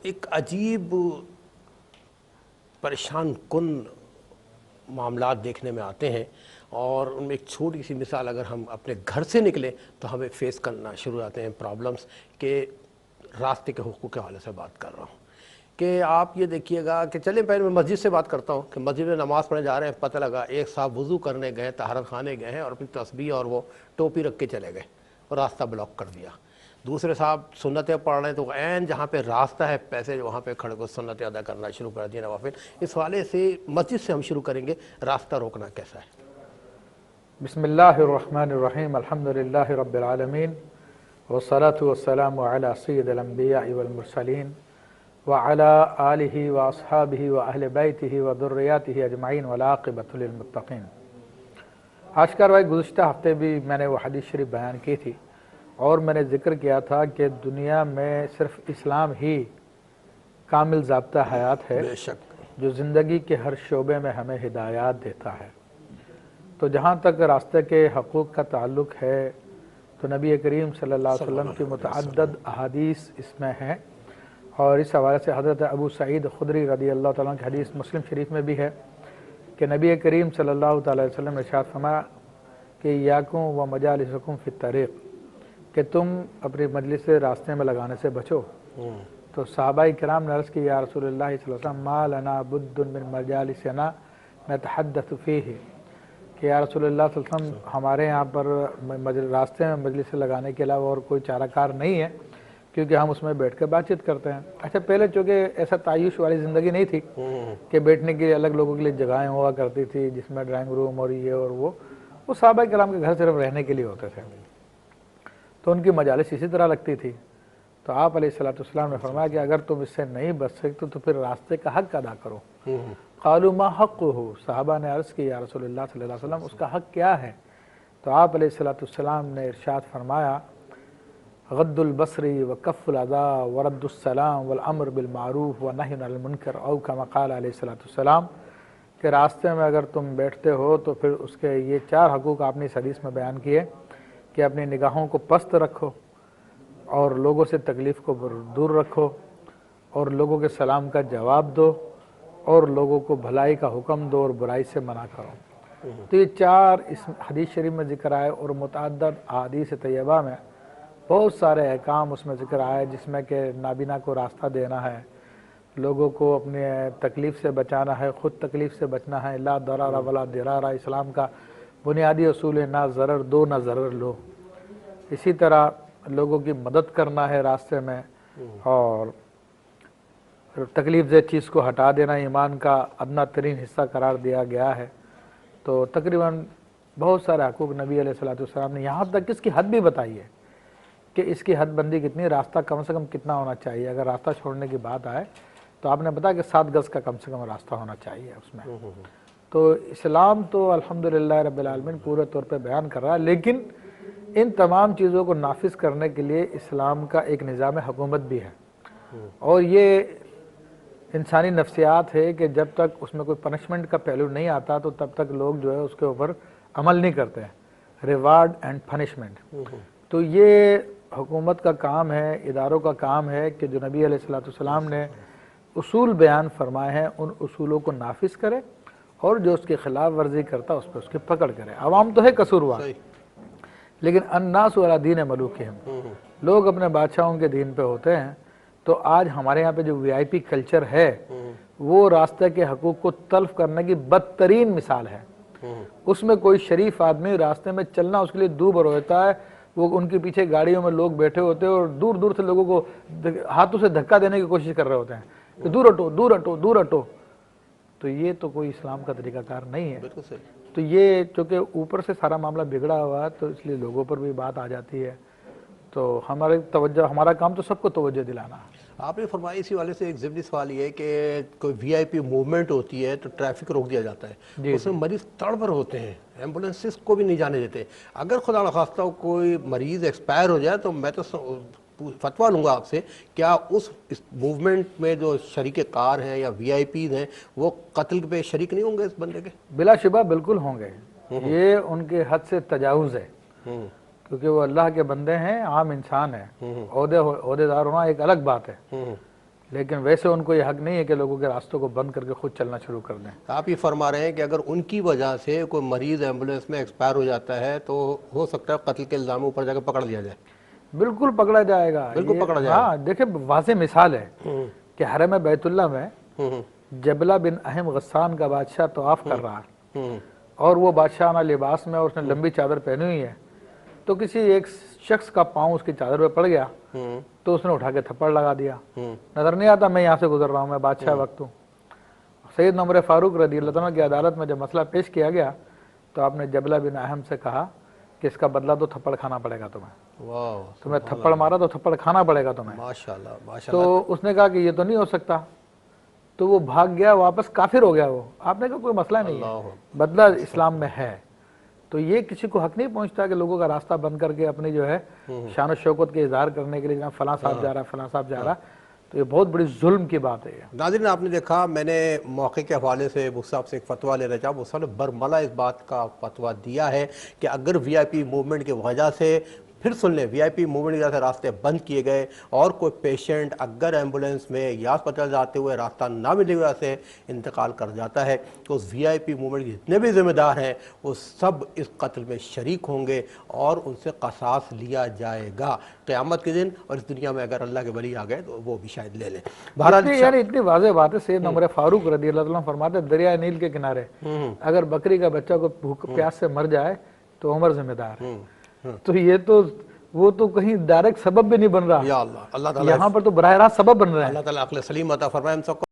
ایک عجیب پریشان کن معاملات دیکھنے میں آتے ہیں، اور ان میں ایک چھوٹی سی مثال اگر ہم اپنے گھر سے نکلیں تو ہمیں فیس کرنا شروع ہوتے ہیں پرابلمس کہ راستے کے حقوق کے حوالے سے بات کر رہا ہوں کہ آپ یہ دیکھیے گا کہ چلیں پہلے میں مسجد سے بات کرتا ہوں کہ مسجد میں نماز پڑھنے جا رہے ہیں، پتہ لگا ایک صاحب وضو کرنے گئے، طہارت خانے گئے ہیں اور اپنی تسبیح اور وہ ٹوپی رکھ کے چلے گئے اور راستہ بلاک کر دیا۔ دوسرے صاحب سنتیں پڑھ رہے ہیں تو عین جہاں پہ راستہ ہے پیسے وہاں پہ کھڑے کو سنتیں ادا کرنا شروع کر دیا نوافل۔ اس حوالے سے مسجد سے ہم شروع کریں گے، راستہ روکنا کیسا ہے؟ بسم اللہ الرحمن الرحیم، الحمدللہ رب العالمین، والصلاة والسلام علی سید الانبیاء والمرسلین وعلی آلہ واصحابہ واہل بیتہ وذریاتہ اجمعین والعاقبۃ للمتقین۔ آشکار بھائی، گزشتہ ہفتے بھی میں نے وہ حدیث شریف بیان کی تھی اور میں نے ذکر کیا تھا کہ دنیا میں صرف اسلام ہی کامل ضابطہ حیات ہے بے شک جو زندگی کے ہر شعبے میں ہمیں ہدایات دیتا ہے۔ تو جہاں تک راستے کے حقوق کا تعلق ہے تو نبی کریم صلی اللہ علیہ وسلم کی متعدد احادیث اس میں ہیں، اور اس حوالے سے حضرت ابو سعید خدری رضی اللہ تعالیٰ کی حدیث مسلم شریف میں بھی ہے کہ نبی کریم صلی اللہ تعالیٰ علیہ وسلم نے ارشاد فرمایا کہ یاکم و مجالسکم فی الطریق، کہ تم اپنی مجلس راستے میں لگانے سے بچو۔ تو صحابہ کرام نے عرض کی یا رسول اللہ صلی اللہ علیہ وسلم ما لنا بد من مجالسنا نتحدث فیہ، کہ یا رسول اللہ صلی اللہ علیہ وسلم ہمارے یہاں پر راستے میں مجلس لگانے کے علاوہ اور کوئی چارہ کار نہیں ہے کیونکہ ہم اس میں بیٹھ کے بات چیت کرتے ہیں۔ اچھا، پہلے چونکہ ایسا تعیش والی زندگی نہیں تھی کہ بیٹھنے کے لیے الگ لوگوں کے لیے جگہیں ہوا کرتی تھی جس میں ڈرائنگ روم اور یہ اور وہ صحابہ کرام کے گھر صرف رہنے کے لیے ہوتے تھے، تو ان کی مجالس اسی طرح لگتی تھی۔ تو آپ علیہ الصلوۃ والسلام نے فرمایا کہ اگر تم اس سے نہیں بچ سکتے تو پھر راستے کا حق ادا کرو۔ قالوا ما حقہ، صحابہ نے عرض کی یا رسول اللہ صلی اللہ علیہ وسلم اس کا حق کیا ہے؟ تو آپ علیہ الصلوۃ والسلام نے ارشاد فرمایا غض البصر وکف الاذی ورد السلام والامر بالمعروف ونہی عن المنکر، او کما قال علیہ الصلوۃ والسلام، کہ راستے میں اگر تم بیٹھتے ہو تو پھر اس کے یہ چار حقوق آپ نے اس حدیث میں بیان کیے کہ اپنی نگاہوں کو پست رکھو اور لوگوں سے تکلیف کو دور رکھو اور لوگوں کے سلام کا جواب دو اور لوگوں کو بھلائی کا حکم دو اور برائی سے منع کرو۔ تو یہ چار اس حدیث شریف میں ذکر آئے، اور متعدد احادیث طیبہ میں بہت سارے احکام اس میں ذکر آئے جس میں کہ نابینا کو راستہ دینا ہے، لوگوں کو اپنے تکلیف سے بچانا ہے، خود تکلیف سے بچنا ہے، لا ضرر ولا ضرار، اسلام کا بنیادی اصول ہے نہ ضرر دو نہ ضرر لو۔ اسی طرح لوگوں کی مدد کرنا ہے راستے میں، اور تکلیف دہ چیز کو ہٹا دینا ایمان کا ادنا ترین حصہ قرار دیا گیا ہے۔ تو تقریباً بہت سارے حقوق نبی علیہ الصلوۃ والسلام نے، یہاں تک اس کی حد بھی بتائی ہے کہ اس کی حد بندی کتنی، راستہ کم سے کم کتنا ہونا چاہیے۔ اگر راستہ چھوڑنے کی بات آئے تو آپ نے بتایا کہ 7 گز کا کم سے کم راستہ ہونا چاہیے اس میں۔ تو اسلام تو الحمدللہ رب العالمین پورے طور پہ بیان کر رہا ہے، لیکن ان تمام چیزوں کو نافذ کرنے کے لیے اسلام کا ایک نظام حکومت بھی ہے، اور یہ انسانی نفسیات ہے کہ جب تک اس میں کوئی پنشمنٹ کا پہلو نہیں آتا تو تب تک لوگ جو ہے اس کے اوپر عمل نہیں کرتے ہیں، ریوارڈ اینڈ پنشمنٹ۔ تو یہ حکومت کا کام ہے، اداروں کا کام ہے کہ جو نبی علیہ الصلوۃ والسلام نے اصول بیان فرمائے ہیں ان اصولوں کو نافذ کرے، اور جو اس کی خلاف ورزی کرتا اس پہ اس کی پکڑ کرے۔ عوام تو ہے قصوروار، لیکن الناس علی دین ملوکہم، لوگ اپنے بادشاہوں کے دین پہ ہوتے ہیں۔ تو آج ہمارے یہاں پہ جو وی آئی پی کلچر ہے وہ راستے کے حقوق کو تلف کرنے کی بدترین مثال ہے۔ اس میں کوئی شریف آدمی راستے میں چلنا اس کے لیے دو بر ہوتا ہے، وہ ان کے پیچھے گاڑیوں میں لوگ بیٹھے ہوتے ہیں اور دور دور سے لوگوں کو ہاتھوں سے دھکا دینے کی کوشش کر رہے ہوتے ہیں کہ دور ہٹو دور ہٹو دور ہٹو۔ تو یہ تو کوئی اسلام کا طریقہ کار نہیں ہے۔ تو یہ چونکہ اوپر سے سارا معاملہ بگڑا ہوا ہے تو اس لیے لوگوں پر بھی بات آ جاتی ہے۔ تو ہمارا کام تو سب کو توجہ دلانا ہے۔ آپ نے فرمایا اسی والے سے ایک ضمنی سوال یہ ہے کہ کوئی وی آئی پی موومنٹ ہوتی ہے تو ٹریفک روک دیا جاتا ہے، اس میں مریض تڑپر ہوتے ہیں، ایمبولینسز کو بھی نہیں جانے دیتے۔ اگر خدا نخواستہ کوئی مریض ایکسپائر ہو جائے تو میں تو فتویٰ لوں گا آپ سے، کیا اس موومنٹ میں جو شریک کار ہیں یا وی آئی پیز ہیں وہ قتل پہ شریک نہیں ہوں گے اس بندے کے؟ بلا شبہ بالکل ہوں گے، یہ ان کے حد سے تجاوز ہے، کیونکہ وہ اللہ کے بندے ہیں، عام انسان ہیں۔ عہدے دار ہونا ایک الگ بات ہے، لیکن ویسے ان کو یہ حق نہیں ہے کہ لوگوں کے راستوں کو بند کر کے خود چلنا شروع کر دیں. آپ یہ فرما رہے ہیں کہ اگر ان کی وجہ سے کوئی مریض ایمبولینس میں ایکسپائر ہو جاتا ہے تو ہو سکتا ہے قتل کے الزام اوپر جا کے پکڑ لیا جائے. بالکل پکڑا جائے گا. بالکل پکڑا جائے گا. ہاں دیکھیں واضح مثال ہے کہ حرم بیت اللہ میں جبلہ بن اہم غسان کا بادشاہ طواف کر رہا ہے اور وہ بادشاہانہ لباس میں اور اس نے لمبی چادر پہنی ہوئی ہے, تو کسی ایک شخص کا پاؤں اس کی چادر پہ پڑ گیا تو اس نے اٹھا کے تھپڑ لگا دیا. نظر نہیں آتا میں یہاں سے گزر رہا ہوں, میں بادشاہ وقت ہوں. سید عمر فاروق رضی اللہ عنہ کی عدالت میں جب مسئلہ پیش کیا گیا تو آپ نے جبلہ بن اہم سے کہا کہ اس کا بدلہ تو تھپڑ کھانا پڑے گا تمہیں. واہ, تمہیں تھپڑ مارا تو تھپڑ کھانا پڑے گا تمہیں. ماشاءاللہ ماشاءاللہ. تو اس نے کہا کہ یہ تو نہیں ہو سکتا, تو وہ بھاگ گیا واپس, کافر ہو گیا وہ. آپ نے کہا کوئی مسئلہ نہیں ہے, بدلہ اسلام میں ہے. تو یہ کسی کو حق نہیں پہنچتا کہ لوگوں کا راستہ بند کر کے اپنی جو ہے شان و شوکت کے اظہار کرنے کے لیے جناب فلاں صاحب جا رہا ہے فلاں صاحب جا رہا ہے, تو یہ بہت بڑی ظلم کی بات ہے. ناظرین آپ نے دیکھا, میں نے موقع کے حوالے سے مفتی صاحب سے ایک فتویٰ لے رہا تھا. مفتی صاحب نے برملا اس بات کا فتویٰ دیا ہے کہ اگر وی آئی پی موومنٹ کی وجہ سے, پھر سن لیں, وی آئی پی موومنٹ کی وجہ سے راستے بند کیے گئے اور کوئی پیشنٹ اگر ایمبولینس میں یا اسپتال جاتے ہوئے راستہ نہ ملنے کی وجہ سے انتقال کر جاتا ہے تو اس وی آئی پی موومنٹ کے جتنے بھی ذمہ دار ہیں وہ سب اس قتل میں شریک ہوں گے اور ان سے قصاص لیا جائے گا قیامت کے دن. اور اس دنیا میں اگر اللہ کے ولی آ گئے تو وہ بھی شاید لے لیں. بہرحال یعنی اتنی واضح بات ہے. سید عمر فاروق رضی اللہ عنہ فرماتے دریائے نیل کے کنارے اگر بکری کا بچہ کو بھوک پیاس سے مر جائے تو عمر ذمہ دار ہے. تو یہ تو وہ تو کہیں ڈائریکٹ سبب بھی نہیں بن رہا, یا اللہ, اللہ تعالیٰ یہاں پر تو براہ راست سبب بن رہا ہے. اللہ تعالیٰ عقل سلیم عطا فرمائے ہم سب کو.